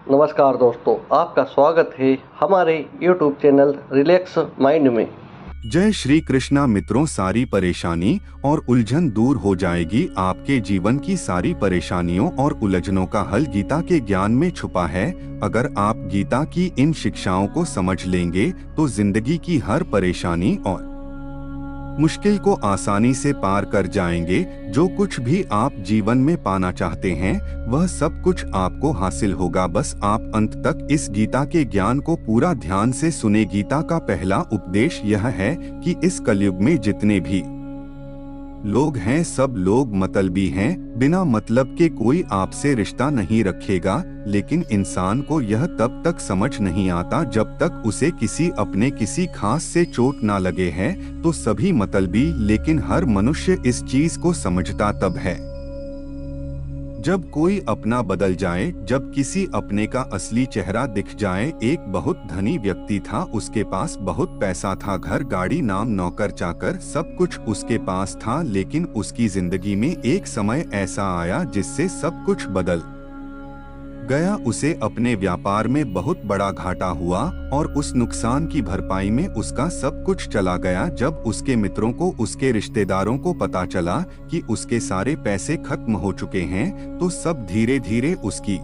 नमस्कार दोस्तों, आपका स्वागत है हमारे YouTube चैनल रिलैक्स माइंड में। जय श्री कृष्णा मित्रों, सारी परेशानी और उलझन दूर हो जाएगी। आपके जीवन की सारी परेशानियों और उलझनों का हल गीता के ज्ञान में छुपा है। अगर आप गीता की इन शिक्षाओं को समझ लेंगे तो जिंदगी की हर परेशानी और मुश्किल को आसानी से पार कर जाएंगे। जो कुछ भी आप जीवन में पाना चाहते हैं वह सब कुछ आपको हासिल होगा। बस आप अंत तक इस गीता के ज्ञान को पूरा ध्यान से सुने। गीता का पहला उपदेश यह है कि इस कलयुग में जितने भी लोग हैं सब लोग मतलबी हैं। बिना मतलब के कोई आपसे रिश्ता नहीं रखेगा। लेकिन इंसान को यह तब तक समझ नहीं आता जब तक उसे किसी अपने किसी खास से चोट ना लगे है। तो सभी मतलबी, लेकिन हर मनुष्य इस चीज को समझता तब है जब कोई अपना बदल जाए, जब किसी अपने का असली चेहरा दिख जाए। एक बहुत धनी व्यक्ति था, उसके पास बहुत पैसा था, घर गाड़ी नाम नौकर चाकर सब कुछ उसके पास था। लेकिन उसकी जिंदगी में एक समय ऐसा आया जिससे सब कुछ बदल गया। उसे अपने व्यापार में बहुत बड़ा घाटा हुआ और उस नुकसान की भरपाई में उसका सब कुछ चला गया। जब उसके मित्रों को, उसके रिश्तेदारों को पता चला कि उसके सारे पैसे खत्म हो चुके हैं तो सब धीरे धीरे उसकी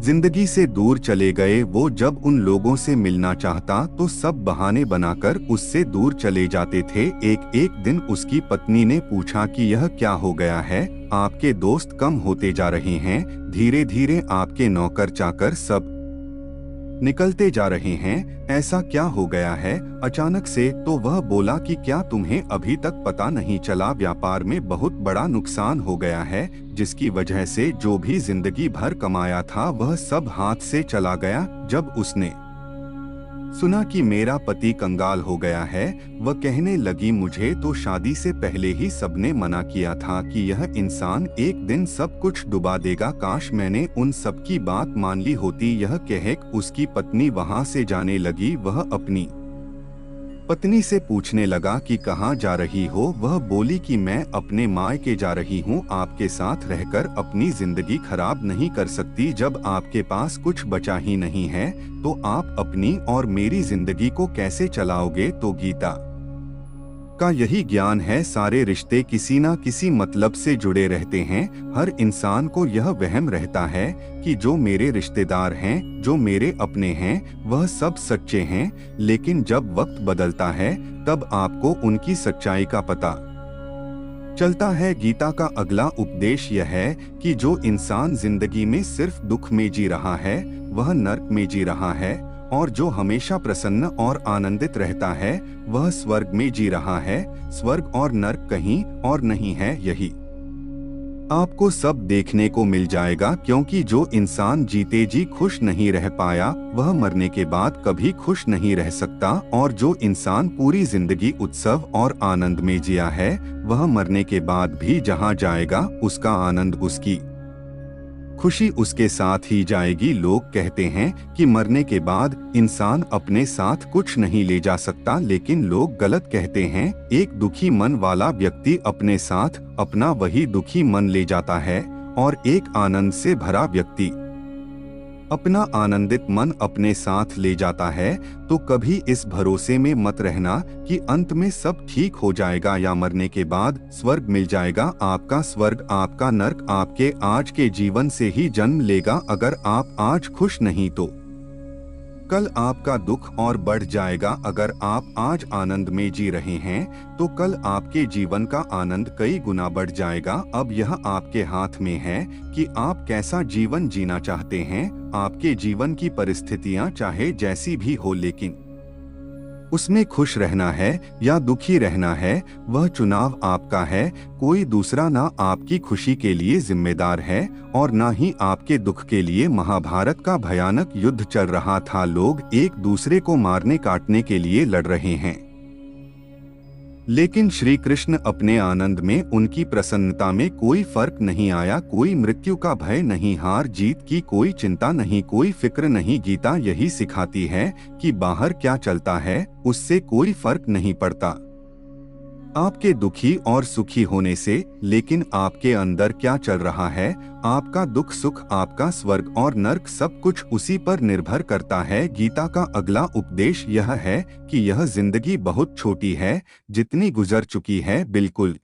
जिंदगी से दूर चले गए। वो जब उन लोगों से मिलना चाहता तो सब बहाने बनाकर उससे दूर चले जाते थे। एक दिन उसकी पत्नी ने पूछा कि यह क्या हो गया है, आपके दोस्त कम होते जा रहे हैं, धीरे धीरे आपके नौकर चाकर सब निकलते जा रहे हैं, ऐसा क्या हो गया है अचानक से। तो वह बोला कि क्या तुम्हें अभी तक पता नहीं चला, व्यापार में बहुत बड़ा नुकसान हो गया है, जिसकी वजह से जो भी जिंदगी भर कमाया था वह सब हाथ से चला गया। जब उसने सुना कि मेरा पति कंगाल हो गया है, वह कहने लगी मुझे तो शादी से पहले ही सबने मना किया था कि यह इंसान एक दिन सब कुछ डुबा देगा, काश मैंने उन सब की बात मान ली होती। यह कह उसकी पत्नी वहां से जाने लगी। वह अपनी पत्नी से पूछने लगा कि कहाँ जा रही हो। वह बोली कि मैं अपने मायके जा रही हूँ, आपके साथ रहकर अपनी जिंदगी खराब नहीं कर सकती। जब आपके पास कुछ बचा ही नहीं है तो आप अपनी और मेरी जिंदगी को कैसे चलाओगे। तो गीता का यही ज्ञान है, सारे रिश्ते किसी न किसी मतलब से जुड़े रहते हैं। हर इंसान को यह वहम रहता है कि जो मेरे रिश्तेदार हैं, जो मेरे अपने हैं, वह सब सच्चे हैं। लेकिन जब वक्त बदलता है तब आपको उनकी सच्चाई का पता चलता है। गीता का अगला उपदेश यह है कि जो इंसान जिंदगी में सिर्फ दुख में जी रहा है वह नर्क में जी रहा है, और जो हमेशा प्रसन्न और आनंदित रहता है वह स्वर्ग में जी रहा है। स्वर्ग और नर्क कहीं और नहीं है, यही आपको सब देखने को मिल जाएगा। क्योंकि जो इंसान जीते जी खुश नहीं रह पाया वह मरने के बाद कभी खुश नहीं रह सकता, और जो इंसान पूरी जिंदगी उत्सव और आनंद में जिया है वह मरने के बाद भी जहाँ जाएगा उसका आनंद, उसकी खुशी उसके साथ ही जाएगी। लोग कहते हैं कि मरने के बाद इंसान अपने साथ कुछ नहीं ले जा सकता, लेकिन लोग गलत कहते हैं। एक दुखी मन वाला व्यक्ति अपने साथ अपना वही दुखी मन ले जाता है, और एक आनंद से भरा व्यक्ति अपना आनंदित मन अपने साथ ले जाता है। तो कभी इस भरोसे में मत रहना कि अंत में सब ठीक हो जाएगा या मरने के बाद स्वर्ग मिल जाएगा। आपका स्वर्ग, आपका नर्क आपके आज के जीवन से ही जन्म लेगा। अगर आप आज खुश नहीं तो कल आपका दुख और बढ़ जाएगा। अगर आप आज आनंद में जी रहे हैं तो कल आपके जीवन का आनंद कई गुना बढ़ जाएगा। अब यह आपके हाथ में है कि आप कैसा जीवन जीना चाहते हैं। आपके जीवन की परिस्थितियां चाहे जैसी भी हो, लेकिन उसमें खुश रहना है या दुखी रहना है वह चुनाव आपका है। कोई दूसरा ना आपकी खुशी के लिए जिम्मेदार है और ना ही आपके दुख के लिए। महाभारत का भयानक युद्ध चल रहा था, लोग एक दूसरे को मारने काटने के लिए लड़ रहे हैं, लेकिन श्री कृष्ण अपने आनंद में, उनकी प्रसन्नता में कोई फर्क नहीं आया। कोई मृत्यु का भय नहीं, हार जीत की कोई चिंता नहीं, कोई फिक्र नहीं। गीता यही सिखाती है कि बाहर क्या चलता है उससे कोई फर्क नहीं पड़ता। आपके दुखी और सुखी होने से, लेकिन आपके अंदर क्या चल रहा है, आपका दुख सुख, आपका स्वर्ग और नर्क सब कुछ उसी पर निर्भर करता है। गीता का अगला उपदेश यह है कि यह जिंदगी बहुत छोटी है, जितनी गुजर चुकी है बिल्कुल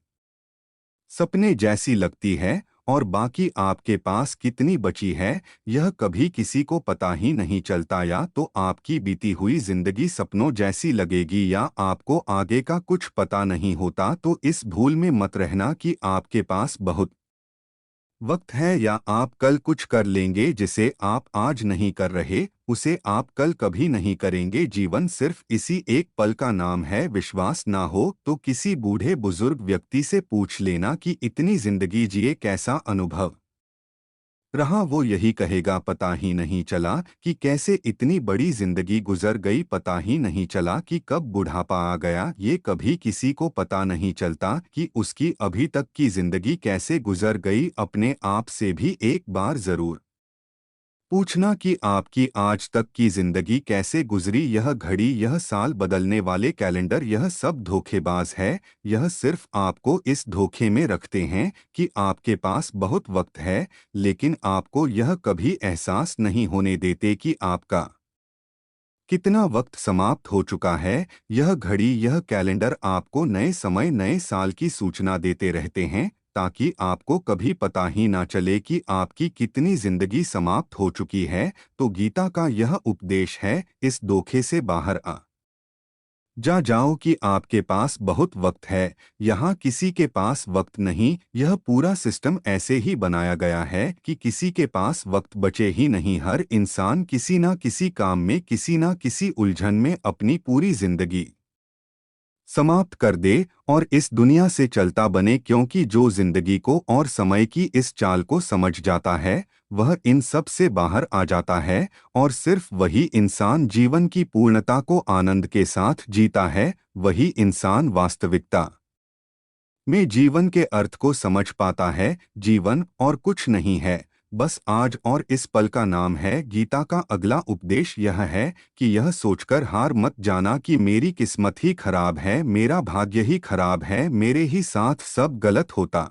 सपने जैसी लगती है, और बाकी आपके पास कितनी बची है यह कभी किसी को पता ही नहीं चलता। या तो आपकी बीती हुई जिंदगी सपनों जैसी लगेगी, या आपको आगे का कुछ पता नहीं होता। तो इस भूल में मत रहना कि आपके पास बहुत वक्त है, या आप कल कुछ कर लेंगे जिसे आप आज नहीं कर रहे, उसे आप कल कभी नहीं करेंगे। जीवन सिर्फ इसी एक पल का नाम है। विश्वास ना हो तो किसी बूढ़े बुजुर्ग व्यक्ति से पूछ लेना कि इतनी जिंदगी जिए कैसा अनुभव रहा। वो यही कहेगा, पता ही नहीं चला कि कैसे इतनी बड़ी जिंदगी गुजर गई, पता ही नहीं चला कि कब बुढ़ापा आ गया। ये कभी किसी को पता नहीं चलता कि उसकी अभी तक की जिंदगी कैसे गुजर गई। अपने आप से भी एक बार जरूर पूछना कि आपकी आज तक की जिंदगी कैसे गुजरी। यह घड़ी, यह साल, बदलने वाले कैलेंडर, यह सब धोखेबाज है। यह सिर्फ आपको इस धोखे में रखते हैं कि आपके पास बहुत वक्त है, लेकिन आपको यह कभी एहसास नहीं होने देते कि आपका कितना वक्त समाप्त हो चुका है। यह घड़ी, यह कैलेंडर आपको नए समय, नए साल की सूचना देते रहते हैं, ताकि आपको कभी पता ही ना चले कि आपकी कितनी जिंदगी समाप्त हो चुकी है। तो गीता का यह उपदेश है, इस धोखे से बाहर आ जाओ कि आपके पास बहुत वक्त है। यहाँ किसी के पास वक्त नहीं। यह पूरा सिस्टम ऐसे ही बनाया गया है कि किसी के पास वक्त बचे ही नहीं। हर इंसान किसी ना किसी काम में, किसी ना किसी उलझन में अपनी पूरी जिंदगी समाप्त कर दे और इस दुनिया से चलता बने, क्योंकि जो जिंदगी को और समय की इस चाल को समझ जाता है वह इन सब से बाहर आ जाता है, और सिर्फ वही इंसान जीवन की पूर्णता को आनंद के साथ जीता है। वही इंसान वास्तविकता में जीवन के अर्थ को समझ पाता है। जीवन और कुछ नहीं है, बस आज और इस पल का नाम है। गीता का अगला उपदेश यह है कि यह सोचकर हार मत जाना कि मेरी किस्मत ही खराब है, मेरा भाग्य ही खराब है, मेरे ही साथ सब गलत होता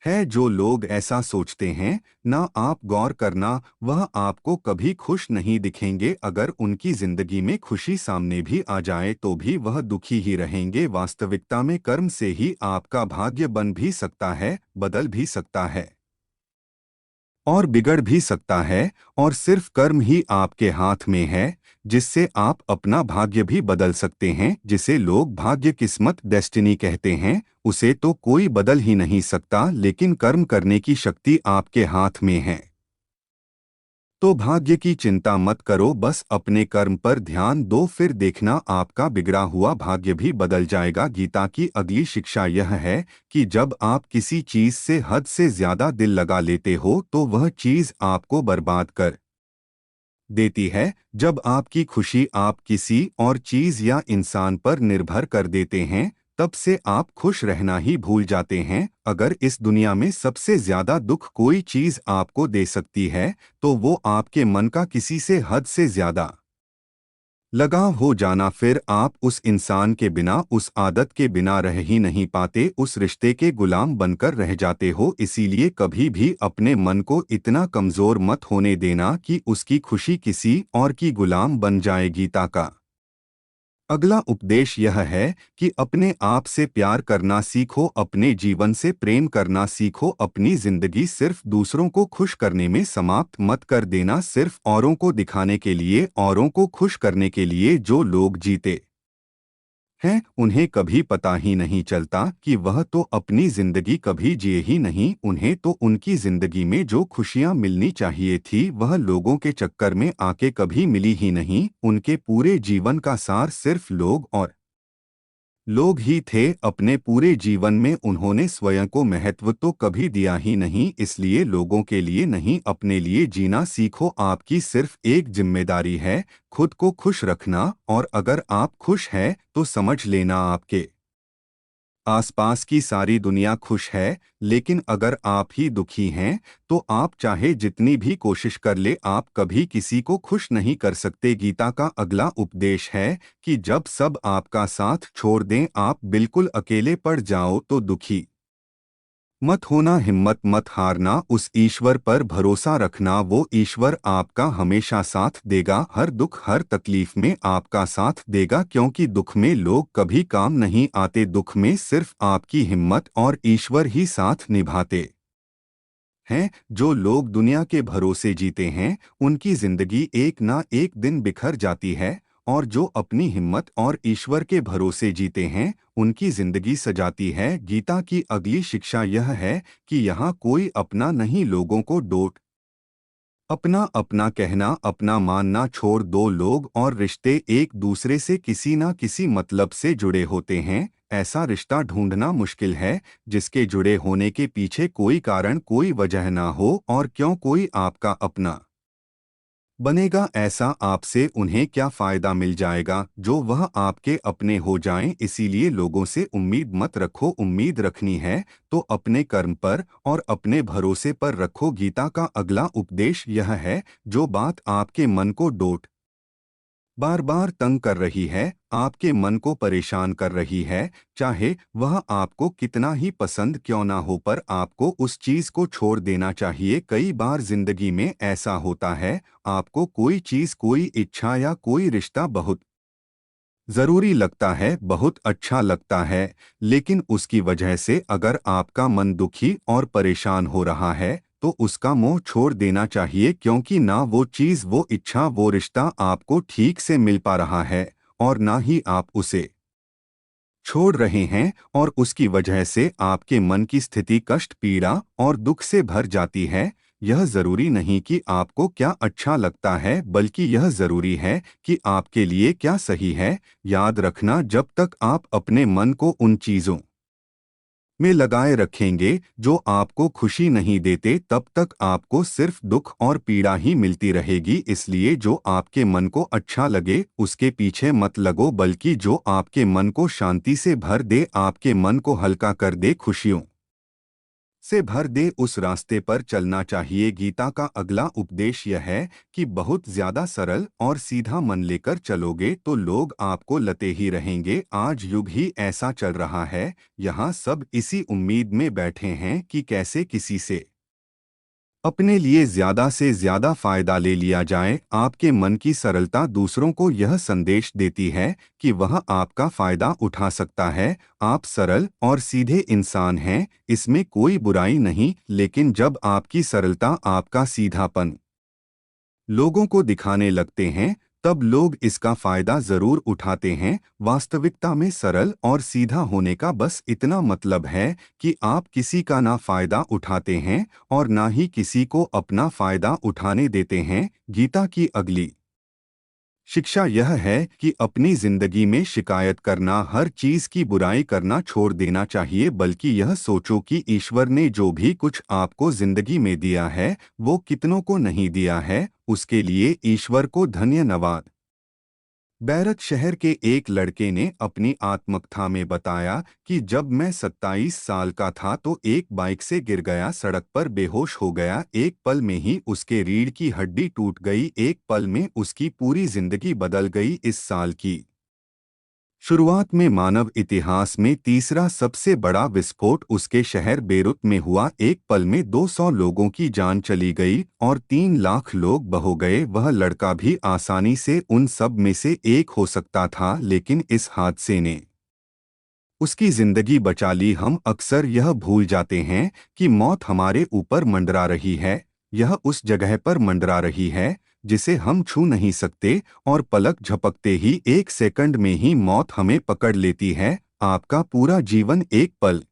है। जो लोग ऐसा सोचते हैं, ना आप गौर करना, वह आपको कभी खुश नहीं दिखेंगे। अगर उनकी जिंदगी में खुशी सामने भी आ जाए तो भी वह दुखी ही रहेंगे। वास्तविकता में कर्म से ही आपका भाग्य बन भी सकता है, बदल भी सकता है और बिगड़ भी सकता है, और सिर्फ कर्म ही आपके हाथ में है, जिससे आप अपना भाग्य भी बदल सकते हैं। जिसे लोग भाग्य, किस्मत, डेस्टिनी कहते हैं, उसे तो कोई बदल ही नहीं सकता, लेकिन कर्म करने की शक्ति आपके हाथ में है। तो भाग्य की चिंता मत करो, बस अपने कर्म पर ध्यान दो, फिर देखना आपका बिगड़ा हुआ भाग्य भी बदल जाएगा। गीता की अगली शिक्षा यह है कि जब आप किसी चीज से हद से ज्यादा दिल लगा लेते हो तो वह चीज आपको बर्बाद कर देती है। जब आपकी खुशी आप किसी और चीज या इंसान पर निर्भर कर देते हैं, तब से आप खुश रहना ही भूल जाते हैं। अगर इस दुनिया में सबसे ज्यादा दुख कोई चीज आपको दे सकती है, तो वो आपके मन का किसी से हद से ज्यादा लगाव हो जाना। फिर आप उस इंसान के बिना, उस आदत के बिना रह ही नहीं पाते, उस रिश्ते के गुलाम बनकर रह जाते हो। इसीलिए कभी भी अपने मन को इतना कमजोर मत होने देना कि उसकी खुशी किसी और की गुलाम बन जाए। गीता का अगला उपदेश यह है कि अपने आप से प्यार करना सीखो, अपने जीवन से प्रेम करना सीखो। अपनी जिंदगी सिर्फ दूसरों को खुश करने में समाप्त मत कर देना, सिर्फ औरों को दिखाने के लिए, औरों को खुश करने के लिए। जो लोग जीते हैं उन्हें कभी पता ही नहीं चलता कि वह तो अपनी जिंदगी कभी जिए ही नहीं। उन्हें तो उनकी जिंदगी में जो खुशियां मिलनी चाहिए थी वह लोगों के चक्कर में आके कभी मिली ही नहीं। उनके पूरे जीवन का सार सिर्फ लोग और लोग ही थे। अपने पूरे जीवन में उन्होंने स्वयं को महत्व तो कभी दिया ही नहीं। इसलिए लोगों के लिए नहीं, अपने लिए जीना सीखो। आपकी सिर्फ एक जिम्मेदारी है, खुद को खुश रखना, और अगर आप खुश हैं तो समझ लेना आपके आसपास की सारी दुनिया खुश है, लेकिन अगर आप ही दुखी हैं, तो आप चाहे जितनी भी कोशिश कर ले आप कभी किसी को खुश नहीं कर सकते। गीता का अगला उपदेश है कि जब सब आपका साथ छोड़ दें, आप बिल्कुल अकेले पड़ जाओ तो दुखी मत होना, हिम्मत मत हारना, उस ईश्वर पर भरोसा रखना। वो ईश्वर आपका हमेशा साथ देगा, हर दुख हर तकलीफ में आपका साथ देगा, क्योंकि दुख में लोग कभी काम नहीं आते, दुख में सिर्फ आपकी हिम्मत और ईश्वर ही साथ निभाते हैं। जो लोग दुनिया के भरोसे जीते हैं, उनकी जिंदगी एक ना एक दिन बिखर जाती है, और जो अपनी हिम्मत और ईश्वर के भरोसे जीते हैं, उनकी जिंदगी सजाती है। गीता की अगली शिक्षा यह है कि यहाँ कोई अपना नहीं, लोगों को डोट अपना अपना कहना, अपना मानना छोड़ दो। लोग और रिश्ते एक दूसरे से किसी ना किसी मतलब से जुड़े होते हैं। ऐसा रिश्ता ढूंढना मुश्किल है जिसके जुड़े होने के पीछे कोई कारण कोई वजह ना हो, और क्यों कोई आपका अपना बनेगा। ऐसा आपसे उन्हें क्या फायदा मिल जाएगा जो वह आपके अपने हो जाएं। इसीलिए लोगों से उम्मीद मत रखो, उम्मीद रखनी है तो अपने कर्म पर और अपने भरोसे पर रखो। गीता का अगला उपदेश यह है, जो बात आपके मन को डोट बार बार तंग कर रही है, आपके मन को परेशान कर रही है, चाहे वह आपको कितना ही पसंद क्यों ना हो, पर आपको उस चीज को छोड़ देना चाहिए। कई बार जिंदगी में ऐसा होता है, आपको कोई चीज कोई इच्छा या कोई रिश्ता बहुत जरूरी लगता है, बहुत अच्छा लगता है, लेकिन उसकी वजह से अगर आपका मन दुखी और परेशान हो रहा है, तो उसका मोह छोड़ देना चाहिए, क्योंकि ना वो चीज वो इच्छा वो रिश्ता आपको ठीक से मिल पा रहा है, और ना ही आप उसे छोड़ रहे हैं, और उसकी वजह से आपके मन की स्थिति कष्ट पीड़ा और दुख से भर जाती है। यह जरूरी नहीं कि आपको क्या अच्छा लगता है, बल्कि यह जरूरी है कि आपके लिए क्या सही है। याद रखना, जब तक आप अपने मन को उन चीजों में लगाए रखेंगे जो आपको खुशी नहीं देते, तब तक आपको सिर्फ दुख और पीड़ा ही मिलती रहेगी। इसलिए जो आपके मन को अच्छा लगे उसके पीछे मत लगो, बल्कि जो आपके मन को शांति से भर दे, आपके मन को हल्का कर दे, खुशियों से भर दे, उस रास्ते पर चलना चाहिए। गीता का अगला उपदेश यह है कि बहुत ज्यादा सरल और सीधा मन लेकर चलोगे तो लोग आपको लते ही रहेंगे। आज युग ही ऐसा चल रहा है, यहाँ सब इसी उम्मीद में बैठे हैं कि कैसे किसी से अपने लिए ज्यादा से ज्यादा फायदा ले लिया जाए। आपके मन की सरलता दूसरों को यह संदेश देती है कि वह आपका फायदा उठा सकता है। आप सरल और सीधे इंसान हैं, इसमें कोई बुराई नहीं, लेकिन जब आपकी सरलता आपका सीधापन लोगों को दिखाने लगते हैं, तब लोग इसका फायदा जरूर उठाते हैं। वास्तविकता में सरल और सीधा होने का बस इतना मतलब है कि आप किसी का ना फायदा उठाते हैं और ना ही किसी को अपना फायदा उठाने देते हैं। गीता की अगली शिक्षा यह है कि अपनी जिंदगी में शिकायत करना, हर चीज की बुराई करना छोड़ देना चाहिए, बल्कि यह सोचो कि ईश्वर ने जो भी कुछ आपको जिंदगी में दिया है वो कितनों को नहीं दिया है, उसके लिए ईश्वर को धन्यवाद। बैरत शहर के एक लड़के ने अपनी आत्मकथा में बताया कि जब मैं 27 साल का था तो एक बाइक से गिर गया, सड़क पर बेहोश हो गया, एक पल में ही उसके रीढ़ की हड्डी टूट गई, एक पल में उसकी पूरी जिंदगी बदल गई। इस साल की शुरुआत में मानव इतिहास में तीसरा सबसे बड़ा विस्फोट उसके शहर बेरूत में हुआ। एक पल में 200 लोगों की जान चली गई और 3 लाख लोग बह गए। वह लड़का भी आसानी से उन सब में से एक हो सकता था, लेकिन इस हादसे ने उसकी जिंदगी बचा ली। हम अक्सर यह भूल जाते हैं कि मौत हमारे ऊपर मंडरा रही है, यह उस जगह पर मंडरा रही है जिसे हम छू नहीं सकते, और पलक झपकते ही एक सेकंड में ही मौत हमें पकड़ लेती है। आपका पूरा जीवन एक पल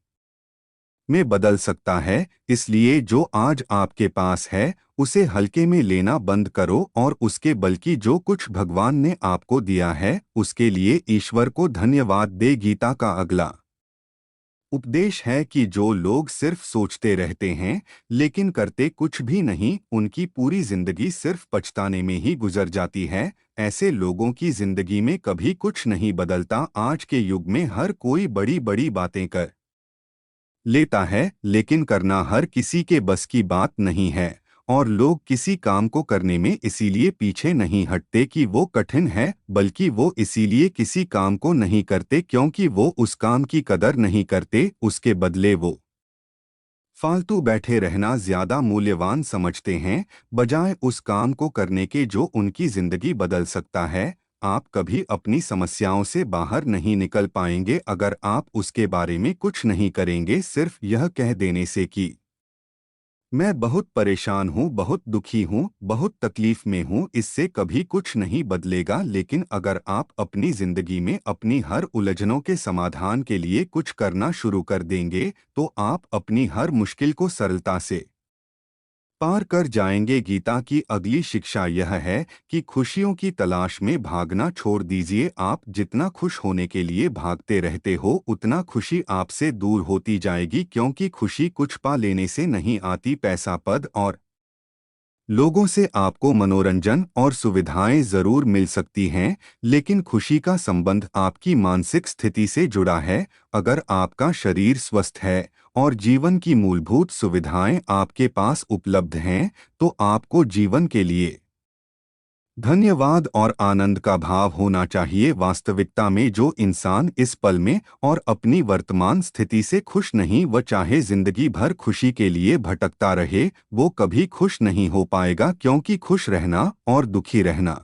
में बदल सकता है, इसलिए जो आज आपके पास है उसे हल्के में लेना बंद करो, और उसके बल्कि जो कुछ भगवान ने आपको दिया है उसके लिए ईश्वर को धन्यवाद दे। गीता का अगला उपदेश है कि जो लोग सिर्फ सोचते रहते हैं लेकिन करते कुछ भी नहीं, उनकी पूरी जिंदगी सिर्फ पछताने में ही गुजर जाती है। ऐसे लोगों की जिंदगी में कभी कुछ नहीं बदलता। आज के युग में हर कोई बड़ी बड़ी बातें कर लेता है, लेकिन करना हर किसी के बस की बात नहीं है। और लोग किसी काम को करने में इसीलिए पीछे नहीं हटते कि वो कठिन है, बल्कि वो इसीलिए किसी काम को नहीं करते क्योंकि वो उस काम की कदर नहीं करते। उसके बदले वो फालतू बैठे रहना ज्यादा मूल्यवान समझते हैं, बजाय उस काम को करने के जो उनकी जिंदगी बदल सकता है। आप कभी अपनी समस्याओं से बाहर नहीं निकल पाएंगे अगर आप उसके बारे में कुछ नहीं करेंगे। सिर्फ यह कह देने से कि मैं बहुत परेशान हूँ, बहुत दुखी हूँ, बहुत तकलीफ में हूँ, इससे कभी कुछ नहीं बदलेगा। लेकिन अगर आप अपनी जिंदगी में अपनी हर उलझनों के समाधान के लिए कुछ करना शुरू कर देंगे, तो आप अपनी हर मुश्किल को सरलता से पार कर जाएंगे। गीता की अगली शिक्षा यह है कि खुशियों की तलाश में भागना छोड़ दीजिए। आप जितना खुश होने के लिए भागते रहते हो, उतना खुशी आपसे दूर होती जाएगी, क्योंकि खुशी कुछ पा लेने से नहीं आती। पैसा, पद और लोगों से आपको मनोरंजन और सुविधाएं जरूर मिल सकती हैं, लेकिन खुशी का संबंध आपकी मानसिक स्थिति से जुड़ा है। अगर आपका शरीर स्वस्थ है और जीवन की मूलभूत सुविधाएं आपके पास उपलब्ध हैं, तो आपको जीवन के लिए धन्यवाद और आनंद का भाव होना चाहिए। वास्तविकता में जो इंसान इस पल में और अपनी वर्तमान स्थिति से खुश नहीं, वह चाहे जिंदगी भर खुशी के लिए भटकता रहे, वो कभी खुश नहीं हो पाएगा। क्योंकि खुश रहना और दुखी रहना,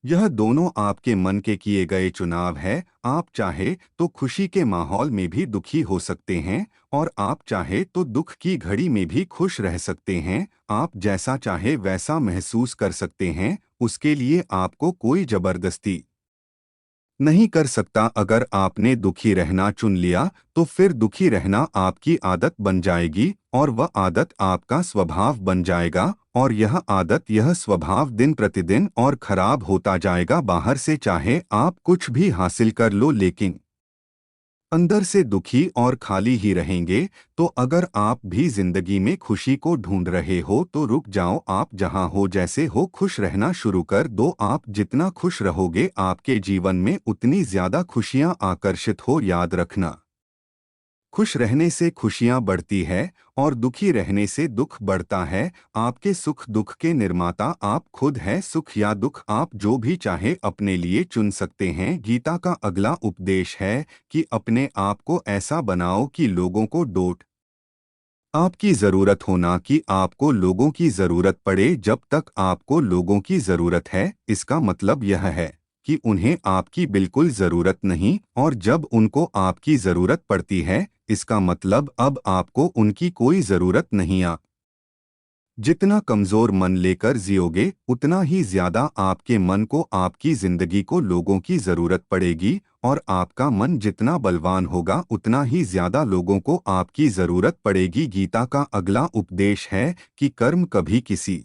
यह दोनों आपके मन के किए गए चुनाव है। आप चाहे तो खुशी के माहौल में भी दुखी हो सकते हैं, और आप चाहे तो दुख की घड़ी में भी खुश रह सकते हैं। आप जैसा चाहे वैसा महसूस कर सकते हैं, उसके लिए आपको कोई जबरदस्ती नहीं कर सकता। अगर आपने दुखी रहना चुन लिया, तो फिर दुखी रहना आपकी आदत बन जाएगी, और वह आदत आपका स्वभाव बन जाएगा। और यह आदत, यह स्वभाव दिन प्रतिदिन और खराब होता जाएगा। बाहर से चाहे आप कुछ भी हासिल कर लो, लेकिन अंदर से दुखी और खाली ही रहेंगे। तो अगर आप भी जिंदगी में खुशी को ढूंढ रहे हो, तो रुक जाओ। आप जहां हो, जैसे हो, खुश रहना शुरू कर दो। आप जितना खुश रहोगे, आपके जीवन में उतनी ज्यादा खुशियां आकर्षित हो। याद रखना, खुश रहने से खुशियां बढ़ती है और दुखी रहने से दुख बढ़ता है। आपके सुख दुख के निर्माता आप खुद हैं। सुख या दुख आप जो भी चाहे अपने लिए चुन सकते हैं। गीता का अगला उपदेश है कि अपने आप को ऐसा बनाओ कि लोगों को डोट आपकी जरूरत हो, ना कि आपको लोगों की जरूरत पड़े। जब तक आपको लोगों की जरूरत है, इसका मतलब यह है कि उन्हें आपकी बिल्कुल जरूरत नहीं, और जब उनको आपकी जरूरत पड़ती है, इसका मतलब अब आपको उनकी कोई जरूरत नहीं। आप जितना कमजोर मन लेकर जियोगे, उतना ही ज्यादा आपके मन को, आपकी जिंदगी को लोगों की जरूरत पड़ेगी। और आपका मन जितना बलवान होगा, उतना ही ज्यादा लोगों को आपकी जरूरत पड़ेगी। गीता का अगला उपदेश है कि कर्म कभी किसी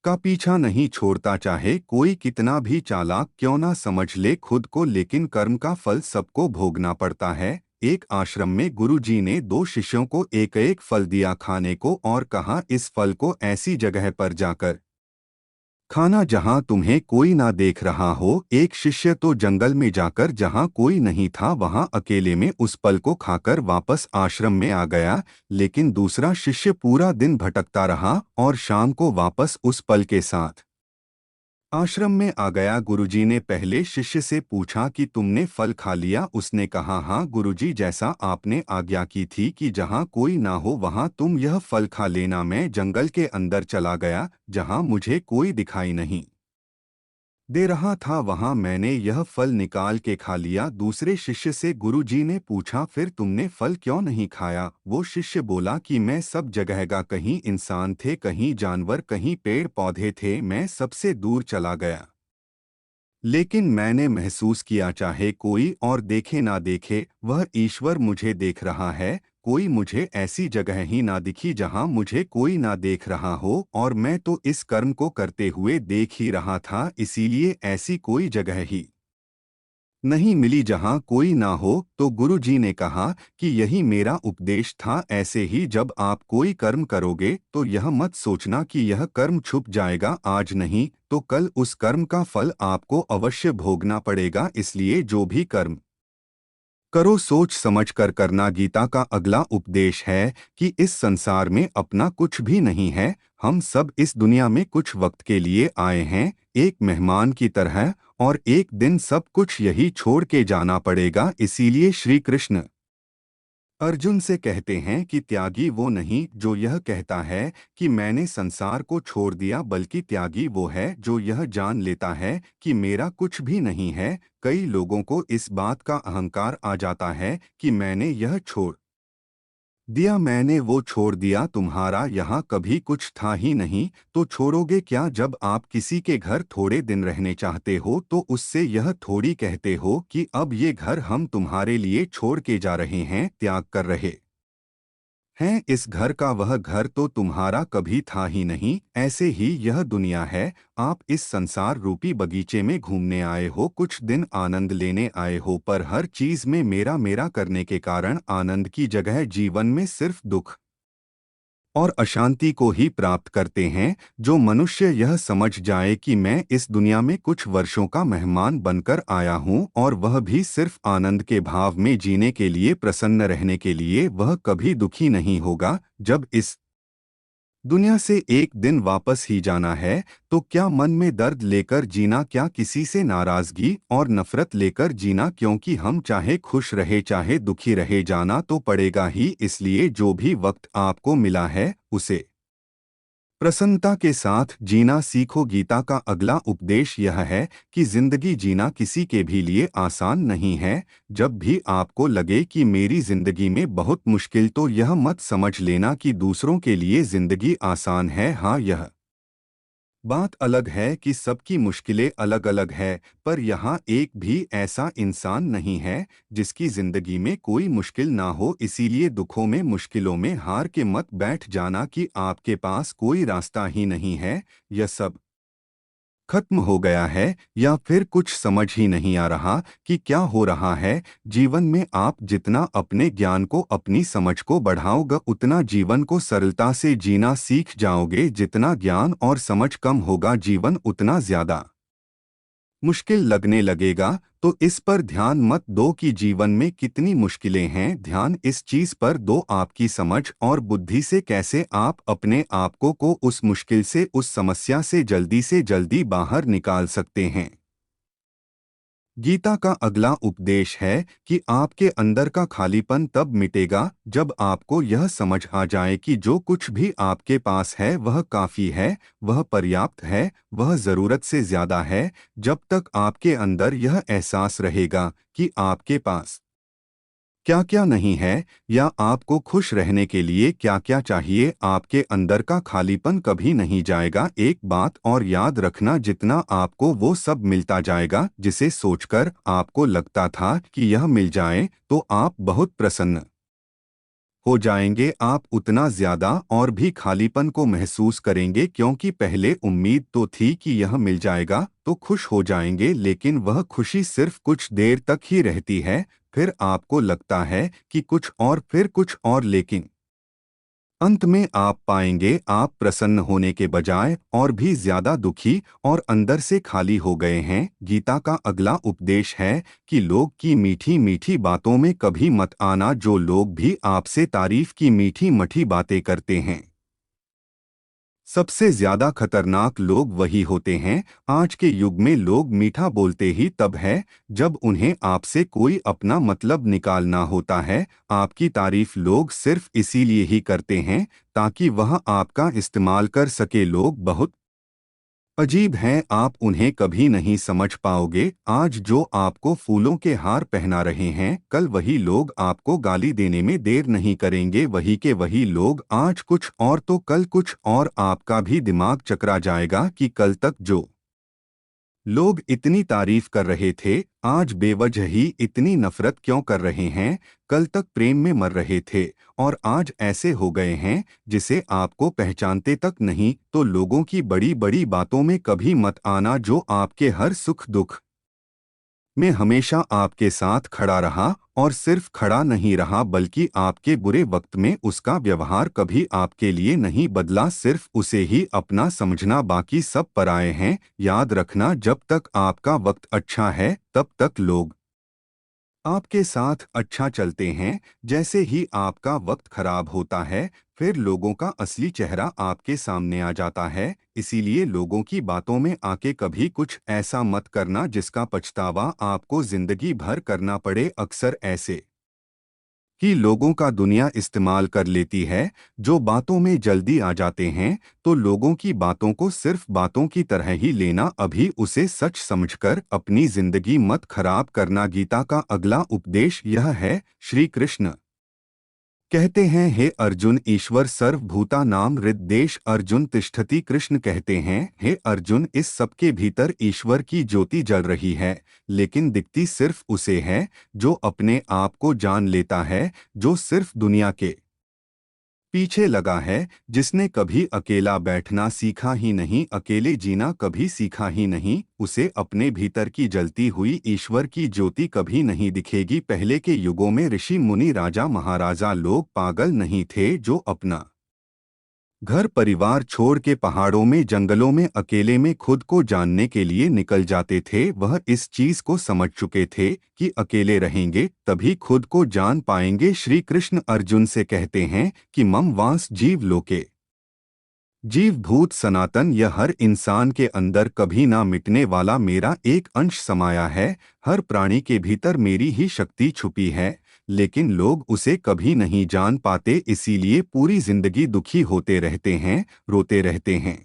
का पीछा नहीं छोड़ता। चाहे कोई कितना भी चालाक क्यों ना समझ ले खुद को, लेकिन कर्म का फल सबको भोगना पड़ता है। एक आश्रम में गुरुजी ने दो शिष्यों को एक एक फल दिया खाने को, और कहा, इस फल को ऐसी जगह पर जाकर खाना जहां तुम्हें कोई ना देख रहा हो। एक शिष्य तो जंगल में जाकर, जहां कोई नहीं था, वहां अकेले में उस फल को खाकर वापस आश्रम में आ गया। लेकिन दूसरा शिष्य पूरा दिन भटकता रहा और शाम को वापस उस फल के साथ आश्रम में आ गया। गुरुजी ने पहले शिष्य से पूछा कि तुमने फल खा लिया? उसने कहा, हाँ गुरुजी, जैसा आपने आज्ञा की थी कि जहाँ कोई ना हो वहाँ तुम यह फल खा लेना। मैं जंगल के अंदर चला गया, जहाँ मुझे कोई दिखाई नहीं दे रहा था, वहां मैंने यह फल निकाल के खा लिया। दूसरे शिष्य से गुरुजी ने पूछा, फिर तुमने फल क्यों नहीं खाया? वो शिष्य बोला कि मैं सब जगह गया, कहीं इंसान थे, कहीं जानवर, कहीं पेड़ पौधे थे, मैं सबसे दूर चला गया। लेकिन मैंने महसूस किया, चाहे कोई और देखे ना देखे, वह ईश्वर मुझे देख रहा है। कोई मुझे ऐसी जगह ही ना दिखी जहां मुझे कोई ना देख रहा हो, और मैं तो इस कर्म को करते हुए देख ही रहा था, इसीलिए ऐसी कोई जगह ही नहीं मिली जहाँ कोई ना हो। तो गुरु जी ने कहा कि यही मेरा उपदेश था। ऐसे ही जब आप कोई कर्म करोगे तो यह मत सोचना कि यह कर्म छुप जाएगा, आज नहीं तो कल उस कर्म का फल आपको अवश्य भोगना पड़ेगा। इसलिए जो भी कर्म करो सोच समझ कर करना। गीता का अगला उपदेश है कि इस संसार में अपना कुछ भी नहीं है। हम सब इस दुनिया में कुछ वक्त के लिए आए हैं, एक मेहमान की तरह, और एक दिन सब कुछ यही छोड़ के जाना पड़ेगा। इसीलिए श्री कृष्ण अर्जुन से कहते हैं कि त्यागी वो नहीं जो यह कहता है कि मैंने संसार को छोड़ दिया, बल्कि त्यागी वो है जो यह जान लेता है कि मेरा कुछ भी नहीं है। कई लोगों को इस बात का अहंकार आ जाता है कि मैंने यह छोड़ दिया, मैंने वो छोड़ दिया, तुम्हारा यहाँ कभी कुछ था ही नहीं। तो छोड़ोगे क्या? जब आप किसी के घर थोड़े दिन रहने चाहते हो तो उससे यह थोड़ी कहते हो कि अब ये घर हम तुम्हारे लिए छोड़ के जा रहे हैं, त्याग कर रहे हैं। इस घर का वह घर तो तुम्हारा कभी था ही नहीं। ऐसे ही यह दुनिया है। आप इस संसार रूपी बगीचे में घूमने आए हो, कुछ दिन आनंद लेने आए हो, पर हर चीज में मेरा मेरा करने के कारण आनंद की जगह जीवन में सिर्फ दुख और अशांति को ही प्राप्त करते हैं। जो मनुष्य यह समझ जाए कि मैं इस दुनिया में कुछ वर्षों का मेहमान बनकर आया हूँ और वह भी सिर्फ आनंद के भाव में जीने के लिए, प्रसन्न रहने के लिए, वह कभी दुखी नहीं होगा। जब इस दुनिया से एक दिन वापस ही जाना है तो क्या मन में दर्द लेकर जीना, क्या किसी से नाराजगी और नफरत लेकर जीना? क्योंकि हम चाहे खुश रहे चाहे दुखी रहे, जाना तो पड़ेगा ही। इसलिए जो भी वक्त आपको मिला है उसे प्रसन्नता के साथ जीना सीखो। गीता का अगला उपदेश यह है कि जिंदगी जीना किसी के भी लिए आसान नहीं है। जब भी आपको लगे कि मेरी जिंदगी में बहुत मुश्किल, तो यह मत समझ लेना कि दूसरों के लिए जिंदगी आसान है। हाँ, यह बात अलग है कि सबकी मुश्किलें अलग अलग है, पर यहाँ एक भी ऐसा इंसान नहीं है जिसकी जिंदगी में कोई मुश्किल ना हो। इसीलिए दुखों में, मुश्किलों में हार के मत बैठ जाना कि आपके पास कोई रास्ता ही नहीं है, यह सब खत्म हो गया है, या फिर कुछ समझ ही नहीं आ रहा कि क्या हो रहा है। जीवन में आप जितना अपने ज्ञान को, अपनी समझ को बढ़ाओगे, उतना जीवन को सरलता से जीना सीख जाओगे। जितना ज्ञान और समझ कम होगा, जीवन उतना ज्यादा मुश्किल लगने लगेगा। तो इस पर ध्यान मत दो कि जीवन में कितनी मुश्किलें हैं, ध्यान इस चीज पर दो आपकी समझ और बुद्धि से कैसे आप अपने आप को उस मुश्किल से, उस समस्या से जल्दी बाहर निकाल सकते हैं। गीता का अगला उपदेश है कि आपके अंदर का खालीपन तब मिटेगा जब आपको यह समझ आ जाए कि जो कुछ भी आपके पास है वह काफी है, वह पर्याप्त है, वह जरूरत से ज्यादा है। जब तक आपके अंदर यह एहसास रहेगा कि आपके पास क्या क्या नहीं है, या आपको खुश रहने के लिए क्या क्या चाहिए, आपके अंदर का खालीपन कभी नहीं जाएगा। एक बात और याद रखना, जितना आपको वो सब मिलता जाएगा जिसे सोचकर आपको लगता था कि यह मिल जाए तो आप बहुत प्रसन्न हो जाएंगे, आप उतना ज्यादा और भी खालीपन को महसूस करेंगे। क्योंकि पहले उम्मीद तो थी कि यह मिल जाएगा तो खुश हो जाएंगे, लेकिन वह खुशी सिर्फ कुछ देर तक ही रहती है। फिर आपको लगता है कि कुछ और, फिर कुछ और, लेकिन अंत में आप पाएंगे आप प्रसन्न होने के बजाय और भी ज्यादा दुखी और अंदर से खाली हो गए हैं। गीता का अगला उपदेश है कि लोग की मीठी मीठी बातों में कभी मत आना। जो लोग भी आपसे तारीफ की मीठी मठी बातें करते हैं, सबसे ज्यादा खतरनाक लोग वही होते हैं। आज के युग में लोग मीठा बोलते ही तब है जब उन्हें आपसे कोई अपना मतलब निकालना होता है। आपकी तारीफ लोग सिर्फ इसीलिए ही करते हैं ताकि वह आपका इस्तेमाल कर सके। लोग बहुत अजीब हैं, आप उन्हें कभी नहीं समझ पाओगे। आज जो आपको फूलों के हार पहना रहे हैं, कल वही लोग आपको गाली देने में देर नहीं करेंगे। वही के वही लोग आज कुछ और तो कल कुछ और। आपका भी दिमाग चकरा जाएगा कि कल तक जो लोग इतनी तारीफ कर रहे थे, आज बेवजह ही इतनी नफरत क्यों कर रहे हैं। कल तक प्रेम में मर रहे थे और आज ऐसे हो गए हैं जिसे आपको पहचानते तक नहीं। तो लोगों की बड़ी बड़ी बातों में कभी मत आना जो आपके हर सुख दुख मैं हमेशा आपके साथ खड़ा रहा और सिर्फ खड़ा नहीं रहा बल्कि आपके बुरे वक्त में उसका व्यवहार कभी आपके लिए नहीं बदला, सिर्फ उसे ही अपना समझना, बाकी सब पराये हैं। याद रखना, जब तक आपका वक्त अच्छा है तब तक लोग आपके साथ अच्छा चलते हैं। जैसे ही आपका वक्त खराब होता है फिर लोगों का असली चेहरा आपके सामने आ जाता है। इसीलिए लोगों की बातों में आके कभी कुछ ऐसा मत करना जिसका पछतावा आपको जिंदगी भर करना पड़े। अक्सर ऐसे कि लोगों का दुनिया इस्तेमाल कर लेती है, जो बातों में जल्दी आ जाते हैं, तो लोगों की बातों को सिर्फ बातों की तरह ही लेना, अभी उसे सच समझकर अपनी जिंदगी मत खराब करना। गीता का अगला उपदेश यह है। श्री कृष्ण कहते हैं, हे अर्जुन, ईश्वर सर्वभूता नाम हृद्देश अर्जुन तिष्ठति। कृष्ण कहते हैं, हे अर्जुन, इस सबके भीतर ईश्वर की ज्योति जल रही है, लेकिन दिखती सिर्फ उसे है जो अपने आप को जान लेता है, जो सिर्फ दुनिया के पीछे लगा है, जिसने कभी अकेला बैठना सीखा ही नहीं, अकेले जीना कभी सीखा ही नहीं, उसे अपने भीतर की जलती हुई ईश्वर की ज्योति कभी नहीं दिखेगी। पहले के युगों में ऋषि मुनि राजा महाराजा लोग पागल नहीं थे जो अपना घर परिवार छोड़ के पहाड़ों में जंगलों में अकेले में खुद को जानने के लिए निकल जाते थे। वह इस चीज को समझ चुके थे कि अकेले रहेंगे तभी खुद को जान पाएंगे। श्री कृष्ण अर्जुन से कहते हैं कि मम वांस जीव लोके जीव भूत सनातन, यह हर इंसान के अंदर कभी ना मिटने वाला मेरा एक अंश समाया है। हर प्राणी के भीतर मेरी ही शक्ति छुपी है, लेकिन लोग उसे कभी नहीं जान पाते, इसीलिए पूरी जिंदगी दुखी होते रहते हैं, रोते रहते हैं।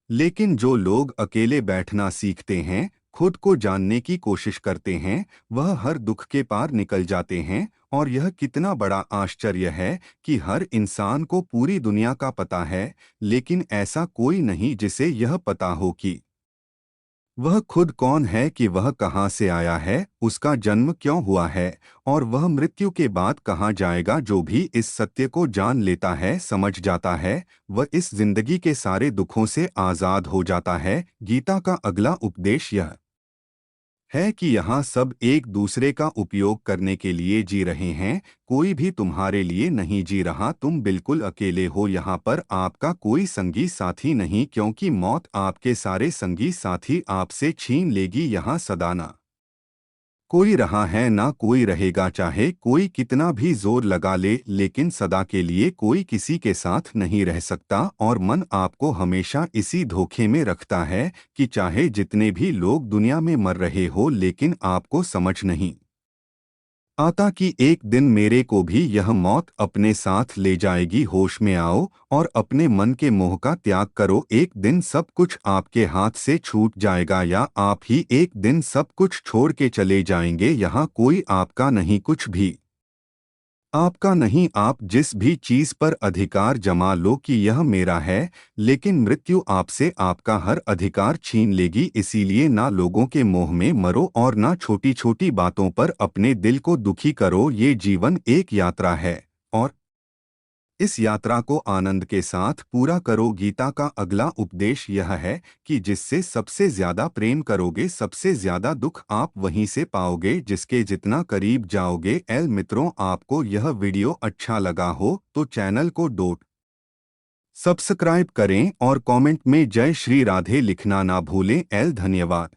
लेकिन जो लोग अकेले बैठना सीखते हैं, खुद को जानने की कोशिश करते हैं, वह हर दुख के पार निकल जाते हैं। और यह कितना बड़ा आश्चर्य है कि हर इंसान को पूरी दुनिया का पता है, लेकिन ऐसा कोई नहीं जिसे यह पता हो कि वह खुद कौन है, कि वह कहाँ से आया है, उसका जन्म क्यों हुआ है और वह मृत्यु के बाद कहाँ जाएगा। जो भी इस सत्य को जान लेता है, समझ जाता है, वह इस जिंदगी के सारे दुखों से आज़ाद हो जाता है। गीता का अगला उपदेश यह है कि यहाँ सब एक दूसरे का उपयोग करने के लिए जी रहे हैं, कोई भी तुम्हारे लिए नहीं जी रहा। तुम बिल्कुल अकेले हो, यहाँ पर आपका कोई संगी साथी नहीं, क्योंकि मौत आपके सारे संगी साथी आपसे छीन लेगी। यहाँ सदा ना कोई रहा है ना कोई रहेगा, चाहे कोई कितना भी जोर लगा ले, लेकिन सदा के लिए कोई किसी के साथ नहीं रह सकता। और मन आपको हमेशा इसी धोखे में रखता है कि चाहे जितने भी लोग दुनिया में मर रहे हो, लेकिन आपको समझ नहीं आता कि एक दिन मेरे को भी यह मौत अपने साथ ले जाएगी। होश में आओ और अपने मन के मोह का त्याग करो, एक दिन सब कुछ आपके हाथ से छूट जाएगा, या आप ही एक दिन सब कुछ छोड़ के चले जाएंगे। यहाँ कोई आपका नहीं, कुछ भी आपका नहीं। आप जिस भी चीज पर अधिकार जमा लो कि यह मेरा है, लेकिन मृत्यु आपसे आपका हर अधिकार छीन लेगी। इसीलिए ना लोगों के मोह में मरो और ना छोटी छोटी बातों पर अपने दिल को दुखी करो। ये जीवन एक यात्रा है और इस यात्रा को आनंद के साथ पूरा करो। गीता का अगला उपदेश यह है कि जिससे सबसे ज्यादा प्रेम करोगे, सबसे ज्यादा दुख आप वहीं से पाओगे जिसके जितना करीब जाओगे। मित्रों, आपको यह वीडियो अच्छा लगा हो तो चैनल को सब्सक्राइब करें और कमेंट में जय श्री राधे लिखना ना भूलें। धन्यवाद।